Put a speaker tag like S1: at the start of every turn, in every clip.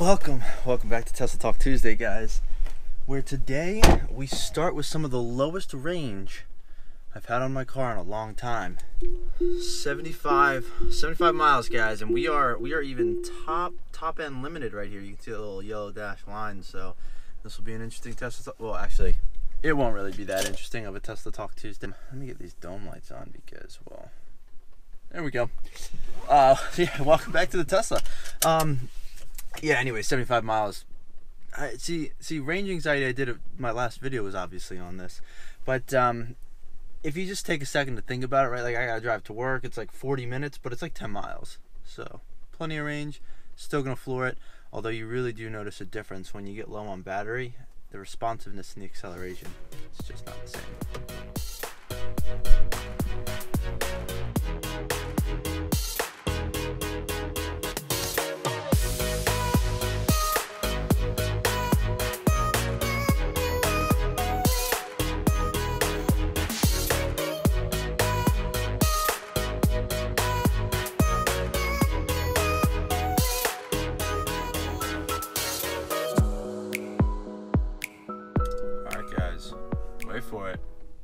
S1: Welcome back to Tesla Talk Tuesday, guys, where today we start with some of the lowest range I've had on my car in a long time. 75 miles, guys, and we are even top end limited right here. You can see the little yellow dash line, so this will be an interesting Tesla. Well, actually, it won't really be that interesting of a Tesla Talk Tuesday. Let me get these dome lights on because, well, there we go. Yeah, welcome back to the Tesla. Yeah, anyway, 75 miles. See, range anxiety, I did my last video was obviously on this. But if you just take a second to think about it, right, like I gotta drive to work, it's like 40 minutes, but it's like 10 miles. So, plenty of range, still gonna floor it. Although you really do notice a difference when you get low on battery. The responsiveness and the acceleration, it's just not the same.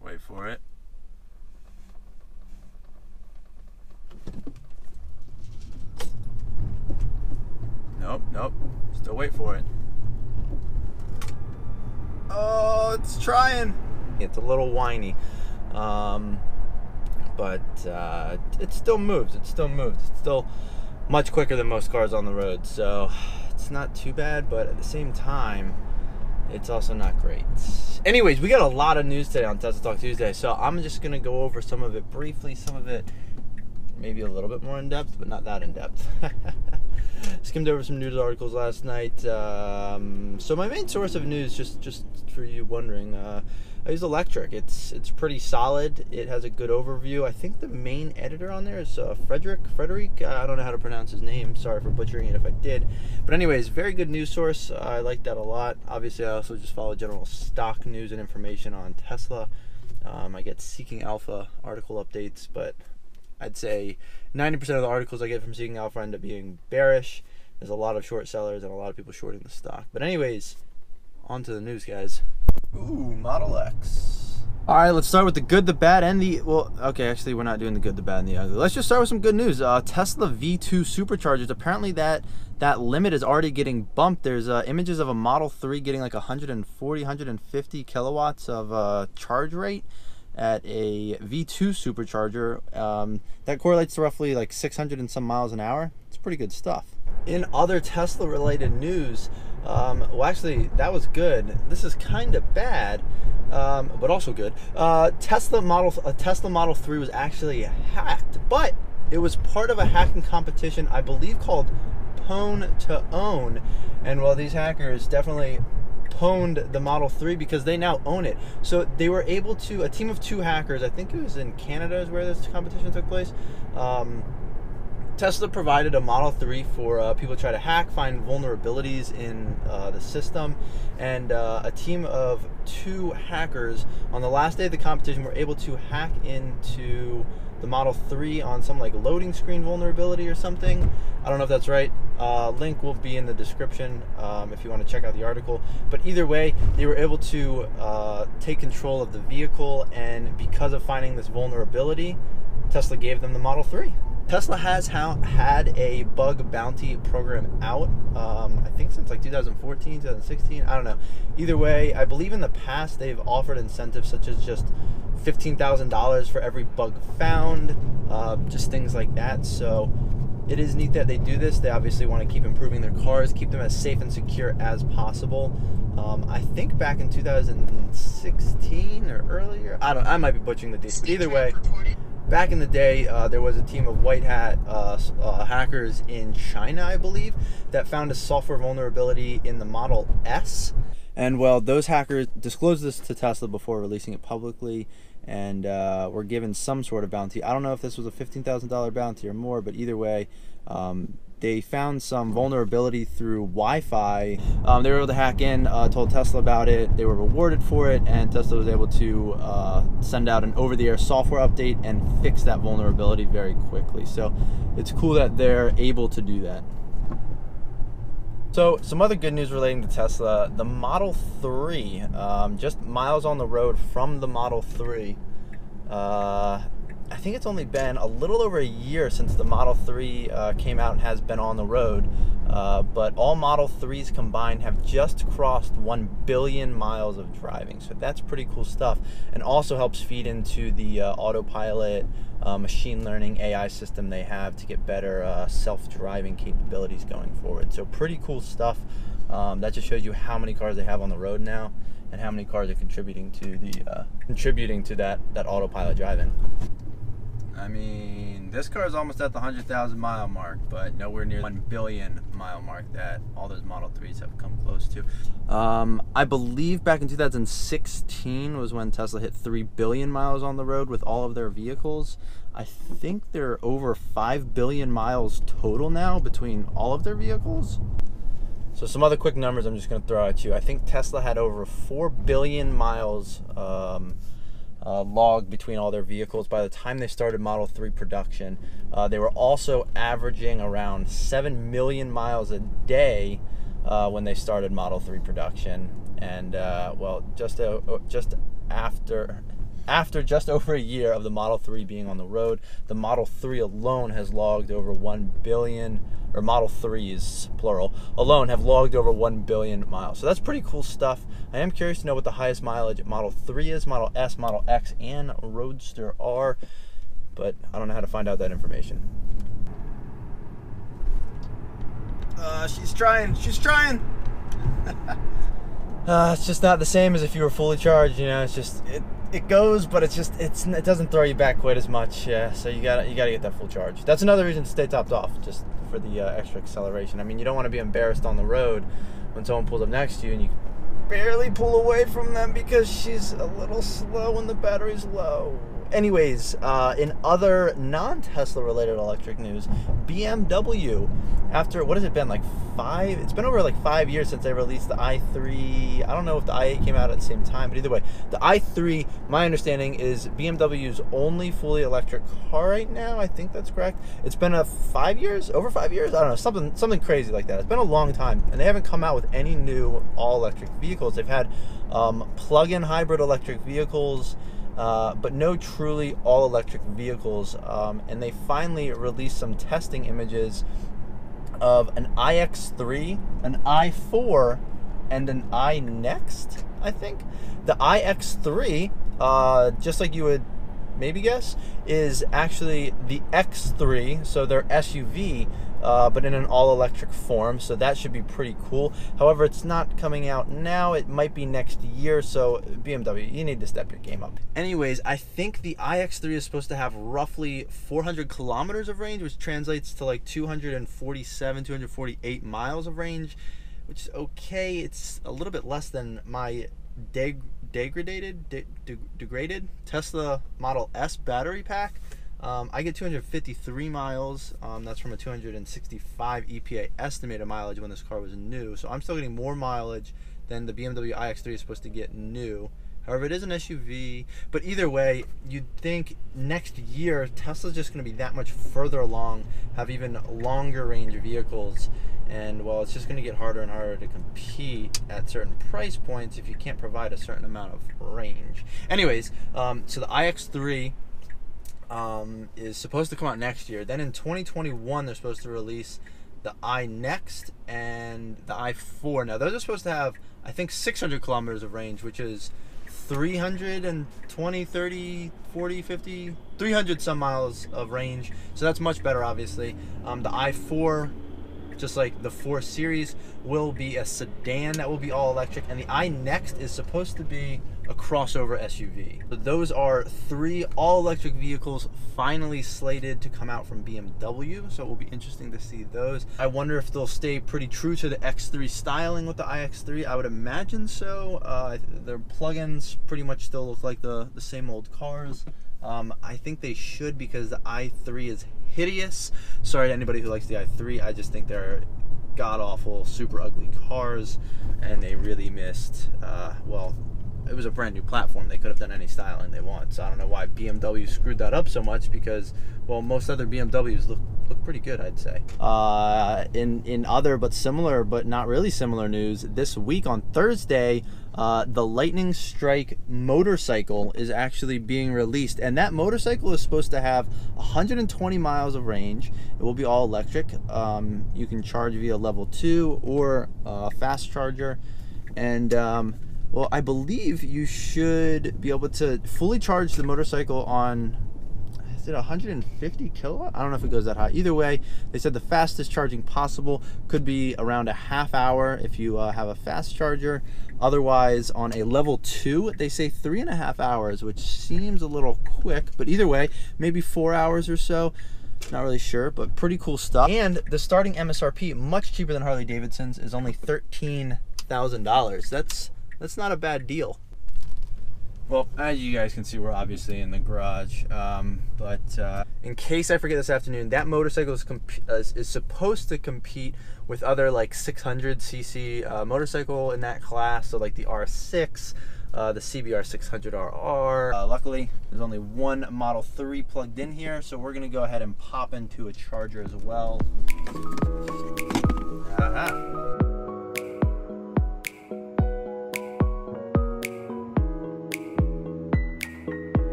S1: Wait for it. Nope. Still wait for it. Oh, it's trying. It's a little whiny. But it still moves. It's still much quicker than most cars on the road. So it's not too bad, but at the same time, it's also not great. Anyways, we got a lot of news today on Tesla Talk Tuesday, so I'm just going to go over some of it briefly, some of it maybe a little bit more in depth, but not that in depth. Skimmed over some news articles last night. So my main source of news, just for you wondering, I use Electric. It's pretty solid. It has a good overview. I think the main editor on there is Frederick. I don't know how to pronounce his name. Sorry for butchering it if I did. But anyways, very good news source. I like that a lot. Obviously, I also just follow general stock news and information on Tesla. I get Seeking Alpha article updates, but I'd say 90% of the articles I get from Seeking Alpha end up being bearish. There's a lot of short sellers and a lot of people shorting the stock. But anyways, on to the news, guys. Ooh, Model X. All right, let's start with the good, the bad, and the, well, okay, actually, we're not doing the good, the bad, and the ugly. Let's just start with some good news. Tesla V2 Superchargers, apparently that limit is already getting bumped. There's images of a Model 3 getting like 140, 150 kilowatts of charge rate at a V2 supercharger. That correlates to roughly like 600 and some miles an hour. It's pretty good stuff. In other Tesla related news, well, actually, that was good. This is kind of bad, but also good. Tesla Model 3 was actually hacked, but it was part of a hacking competition, I believe, called Pwn to Own. And well, these hackers definitely pwned the Model 3 because they now own it. So they were able to, a team of 2 hackers, I think it was in Canada is where this competition took place. Tesla provided a Model 3 for people to try to hack, find vulnerabilities in the system, and a team of 2 hackers on the last day of the competition were able to hack into the Model 3 on some like loading screen vulnerability or something. I don't know if that's right. Link will be in the description if you want to check out the article. But either way, they were able to take control of the vehicle, and because of finding this vulnerability, Tesla gave them the Model 3. Tesla has had a bug bounty program out, I think since like 2014, 2016, I don't know. Either way, I believe in the past they've offered incentives such as just $15,000 for every bug found, just things like that. So it is neat that they do this. They obviously want to keep improving their cars, keep them as safe and secure as possible. I think back in 2016 or earlier, I might be butchering the dates, but either way, back in the day, there was a team of white hat hackers in China, I believe, that found a software vulnerability in the Model S. And well, those hackers disclosed this to Tesla before releasing it publicly, and were given some sort of bounty. I don't know if this was a $15,000 bounty or more, but either way, they found some vulnerability through Wi-Fi. They were able to hack in, told Tesla about it, they were rewarded for it, and Tesla was able to send out an over-the-air software update and fix that vulnerability very quickly. So it's cool that they're able to do that. So some other good news relating to Tesla, the Model 3, just miles on the road from the Model 3. I think it's only been a little over a year since the Model 3 came out and has been on the road, but all Model 3s combined have just crossed 1 billion miles of driving, so that's pretty cool stuff, and also helps feed into the autopilot machine learning AI system they have to get better self-driving capabilities going forward. So pretty cool stuff. That just shows you how many cars they have on the road now and how many cars are contributing to that autopilot driving. I mean, this car is almost at the 100,000 mile mark, but nowhere near 1 billion mile mark that all those Model 3s have come close to. I believe back in 2016 was when Tesla hit 3 billion miles on the road with all of their vehicles. I think they're over 5 billion miles total now between all of their vehicles. So some other quick numbers I'm just going to throw at you. I think Tesla had over 4 billion miles logged between all their vehicles by the time they started Model 3 production. They were also averaging around 7 million miles a day when they started Model 3 production. And well, just after just over a year of the Model 3 being on the road, the Model 3 alone has logged over 1 billion, or Model 3s, plural, alone have logged over 1 billion miles. So that's pretty cool stuff. I am curious to know what the highest mileage Model 3 is, Model S, Model X, and Roadster are, but I don't know how to find out that information. She's trying. It's just not the same as if you were fully charged, you know. It's just, it goes, but it doesn't throw you back quite as much. Yeah, so you gotta get that full charge. That's another reason to stay topped off, just for the extra acceleration. I mean, you don't want to be embarrassed on the road when someone pulls up next to you and you barely pull away from them because she's a little slow and the battery's low. Anyways, in other non-Tesla related electric news, BMW, after, what has it been, like it's been over like 5 years since they released the i3. I don't know if the i8 came out at the same time, but either way, the i3, my understanding, is BMW's only fully electric car right now. I think that's correct. It's been over 5 years? I don't know, something crazy like that. It's been a long time, and they haven't come out with any new all-electric vehicles. They've had plug-in hybrid electric vehicles, but no truly all-electric vehicles, and they finally released some testing images of an iX3, an i4, and an iNext, I think. The iX3, just like you would maybe guess, is actually the X3, so their SUV, but in an all-electric form, so that should be pretty cool. However, it's not coming out now. It might be next year, so BMW, you need to step your game up. Anyways, I think the iX3 is supposed to have roughly 400 kilometers of range, which translates to like 247, 248 miles of range, which is okay. It's a little bit less than my degraded Tesla Model S battery pack. I get 253 miles. That's from a 265 EPA estimated mileage when this car was new. So I'm still getting more mileage than the BMW iX3 is supposed to get new. However, it is an SUV. But either way, you'd think next year Tesla's just going to be that much further along, have even longer range vehicles. And well, it's just going to get harder and harder to compete at certain price points if you can't provide a certain amount of range. Anyways, so the iX3 is supposed to come out next year. Then in 2021, they're supposed to release the iNext and the i4. Now, those are supposed to have, I think, 600 kilometers of range, which is 320, 30, 40, 50, 300 some miles of range. So that's much better, obviously. The i4, just like the 4 Series, will be a sedan that will be all electric, and the iNext is supposed to be a crossover SUV. So those are 3 all-electric vehicles finally slated to come out from BMW, so it will be interesting to see those. I wonder if they'll stay pretty true to the X3 styling with the iX3. I would imagine so. Their plugins pretty much still look like the same old cars. I think they should, because the i3 is hideous. Sorry to anybody who likes the i3. I just think they're god-awful, super ugly cars, and they really missed, well, it was a brand new platform. They could have done any styling they want. So I don't know why BMW screwed that up so much, because, well, most other BMWs look look pretty good, I'd say. In other but similar but not really similar news, this week on Thursday, the Lightning Strike motorcycle is actually being released, and that motorcycle is supposed to have 120 miles of range. It will be all electric. You can charge via level 2 or fast charger, and well, I believe you should be able to fully charge the motorcycle on, is it 150 kilowatt? I don't know if it goes that high. Either way, they said the fastest charging possible could be around a half hour if you have a fast charger. Otherwise, on a level 2, they say 3.5 hours, which seems a little quick, but either way, maybe 4 hours or so. Not really sure, but pretty cool stuff. And the starting MSRP, much cheaper than Harley Davidson's, is only $13,000. That's not a bad deal. Well, as you guys can see, we're obviously in the garage, but in case I forget this afternoon, that motorcycle is supposed to compete with other like 600cc motorcycle in that class, so like the R6, the CBR 600RR. Luckily, there's only one Model 3 plugged in here, so we're gonna go ahead and pop into a charger as well.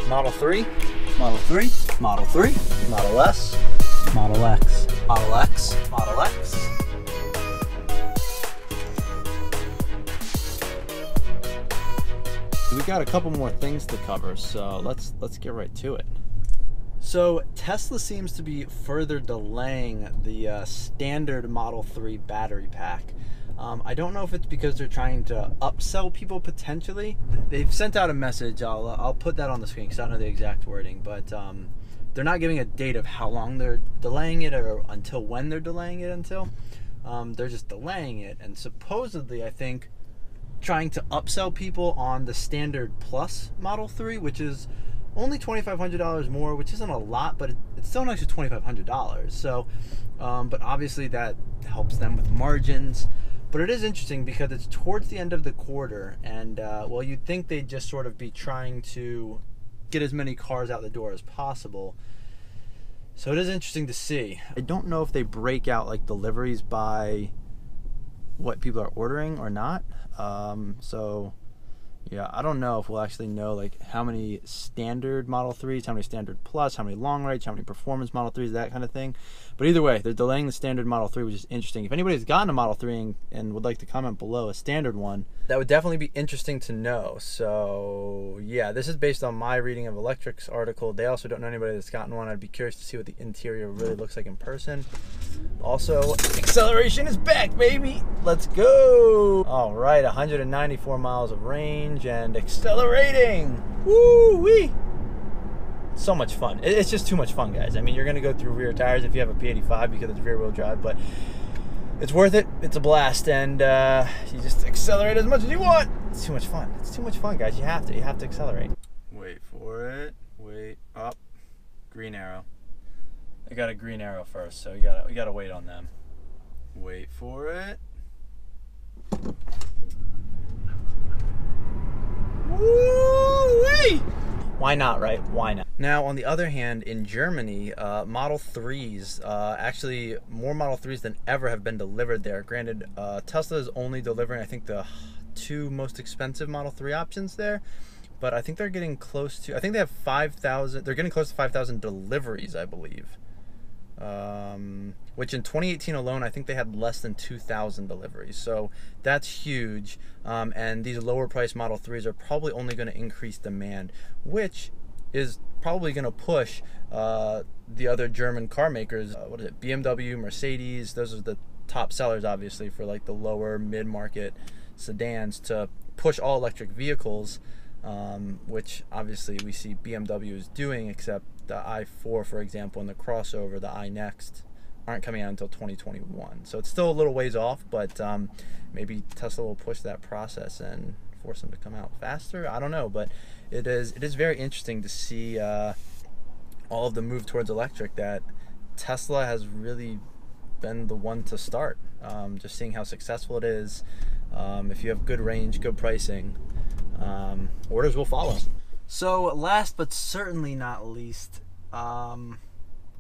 S1: Model 3, Model 3, Model 3, Model S, Model X, Model X, Model X. We got a couple more things to cover, so let's get right to it. So Tesla seems to be further delaying the standard Model 3 battery pack. I don't know if it's because they're trying to upsell people potentially. They've sent out a message. I'll put that on the screen because I don't know the exact wording, but they're not giving a date of how long they're delaying it or until when they're delaying it until. They're just delaying it, and supposedly I think trying to upsell people on the standard plus Model 3, which is only $2,500 more, which isn't a lot, but it's still an extra $2,500. So, but obviously that helps them with margins. But it is interesting because it's towards the end of the quarter, and well, you'd think they'd just sort of be trying to get as many cars out the door as possible. So it is interesting to see. I don't know if they break out like deliveries by what people are ordering or not. So yeah, I don't know if we'll actually know like how many standard Model 3s, how many standard plus, how many long range, how many performance Model 3s, that kind of thing. But either way, they're delaying the standard Model 3, which is interesting. If anybody's gotten a Model 3 and would like to comment below a standard one, that would definitely be interesting to know. So yeah, this is based on my reading of Electric's article. They also don't know anybody that's gotten one. I'd be curious to see what the interior really looks like in person. Also, acceleration is back, baby. Let's go. All right, 194 miles of range and accelerating. Woo-wee. So much fun. It's just too much fun, guys. I mean, you're going to go through rear tires if you have a P85 because it's rear wheel drive, but it's worth it. It's a blast, and you just accelerate as much as you want. It's too much fun. It's too much fun, guys. You have to accelerate. Wait for it. Wait up. Green arrow. I got a green arrow first, so we gotta wait on them. Wait for it. Woo-wee! Why not, right? Why not? Now, on the other hand, in Germany, Model 3s, actually more Model 3s than ever have been delivered there. Granted, Tesla is only delivering, I think, the 2 most expensive Model 3 options there, but I think they're getting close to, I think they have 5,000, they're getting close to 5,000 deliveries, I believe. Which in 2018 alone, I think they had less than 2,000 deliveries. So that's huge. And these lower price Model 3s are probably only going to increase demand, which is probably going to push the other German car makers, what is it, BMW, Mercedes, those are the top sellers obviously for like the lower mid-market sedans, to push all electric vehicles, which obviously we see BMW is doing, except the i4, for example, and the crossover, the iNext, aren't coming out until 2021. So it's still a little ways off, but maybe Tesla will push that process and force them to come out faster. I don't know, but it is very interesting to see all of the move towards electric, that Tesla has really been the one to start. Just seeing how successful it is. If you have good range, good pricing, orders will follow. So last but certainly not least,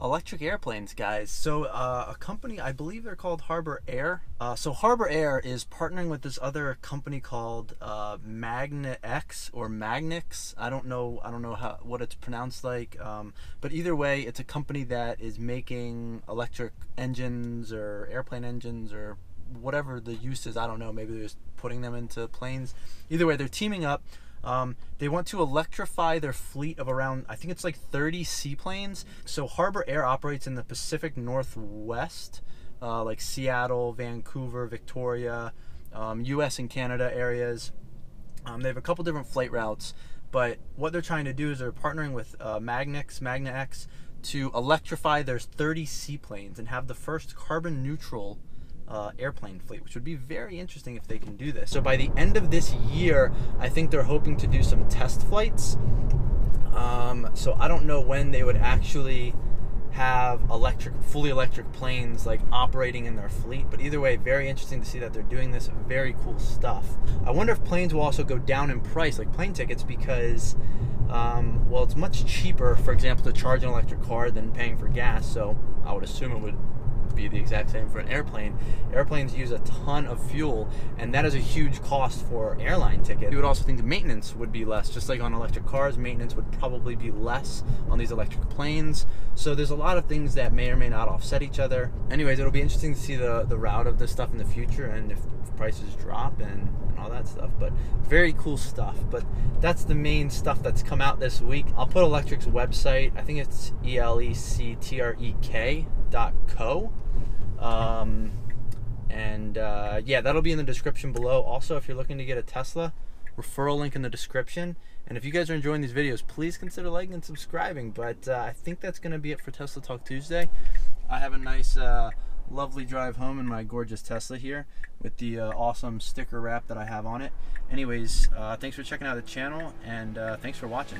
S1: electric airplanes, guys. So a company, I believe they're called Harbor Air. So Harbor Air is partnering with this other company called Magnix or Magnix. I don't know what it's pronounced like. But either way, it's a company that is making electric engines or airplane engines or whatever the use is. I don't know. Maybe they're just putting them into planes. Either way, they're teaming up. They want to electrify their fleet of around, I think it's like 30 seaplanes. So Harbor Air operates in the Pacific Northwest, like Seattle, Vancouver, Victoria, US and Canada areas. They have a couple different flight routes, but what they're trying to do is they're partnering with Magnix to electrify their 30 seaplanes and have the first carbon neutral airplane fleet, which would be very interesting if they can do this. So by the end of this year, I think they're hoping to do some test flights. So I don't know when they would actually have fully electric planes like operating in their fleet, but either way, very interesting to see that they're doing this. Very cool stuff. I wonder if planes will also go down in price, like plane tickets, because well, it's much cheaper, for example, to charge an electric car than paying for gas. So I would assume it would be the exact same for an airplane. Airplanes use a ton of fuel, and that is a huge cost for airline tickets. You would also think the maintenance would be less, just like on electric cars. Maintenance would probably be less on these electric planes. So there's a lot of things that may or may not offset each other. Anyways, it'll be interesting to see the route of this stuff in the future, and if prices drop and all that stuff. But very cool stuff. But that's the main stuff that's come out this week. I'll put Electric's website, I think it's electrek.co. Yeah, that'll be in the description below. Also, if you're looking to get a Tesla, referral link in the description. And if you guys are enjoying these videos, please consider liking and subscribing. But I think that's going to be it for Tesla Talk Tuesday. I have a nice, lovely drive home in my gorgeous Tesla here with the awesome sticker wrap that I have on it. Anyways, thanks for checking out the channel, and thanks for watching.